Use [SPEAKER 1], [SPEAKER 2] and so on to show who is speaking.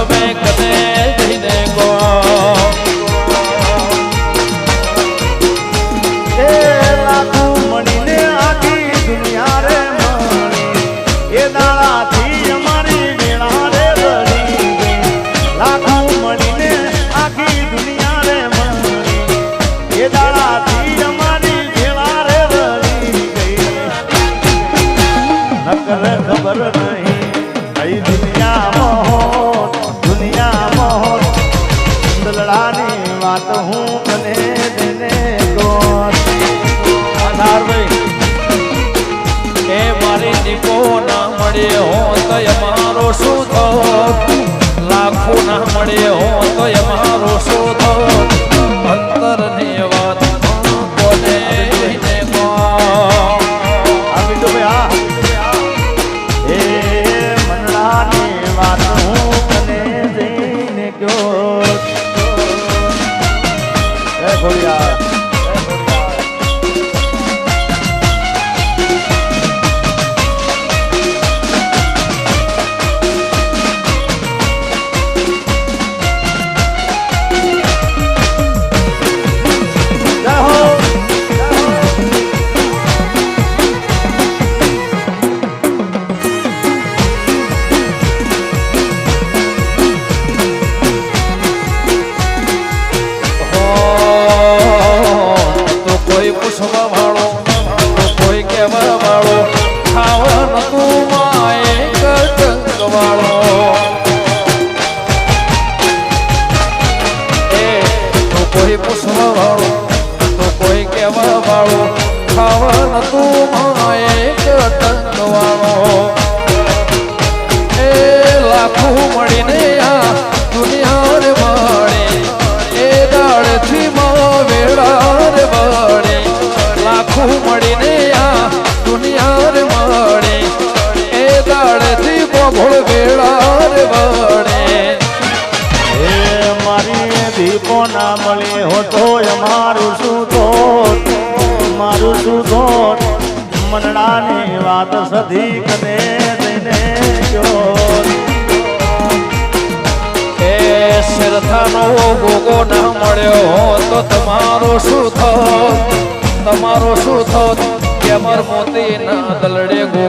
[SPEAKER 1] તમે કને જઈને ગો
[SPEAKER 2] એ લાખું મળીને આખી દુનિયા રે મળી એ દાડાથી અમારી વેળા રે વળી ગઈ લાખું મળીને આખી દુનિયા રે મળી એ દાડાથી અમારી વેળા રે વળી ગઈ નકર ખબર નહીં કઈ દુનિયામાં દલડાની વાત હું કને દેને ગોર
[SPEAKER 1] એ મારી દીપો ના મળે હો તો અમારો શું થોત લાખો ના મળે હો તો અમારો શું થોત અંતર ની વાત કોને જઈને ગો
[SPEAKER 2] આવી તો ભાઈ એ મનડાની વાત હું કને દેને ગોર એ ભોળિયા
[SPEAKER 1] પૂછવા વાળો કોઈ કહેવા વાળો ખાવા નતું માએ કટંગ વાળો એ તો કોઈ પૂછવા વાળો તો કોઈ કહેવા વાળો ખાવા નતું માએ કટંગ વાળો એ લાખું મળીને આ દુનિયા રે મળે એ દાડથી વેળા રે વળે લાખું મળીને આ દુનિયા રે મળે એ દાડથી બોભળ વેળા રે વળે
[SPEAKER 2] એ મારી દીપો ના મળે હો તો અમારું શું થોત મારું શું થોત મનડાની વાત સધી કને દઈને ગયો
[SPEAKER 1] એ શરથાનો ગોગો ના મળ્યો તો તમારો શું થોત તમારો શું થોત કે અમર મોતી ના દલડે ગો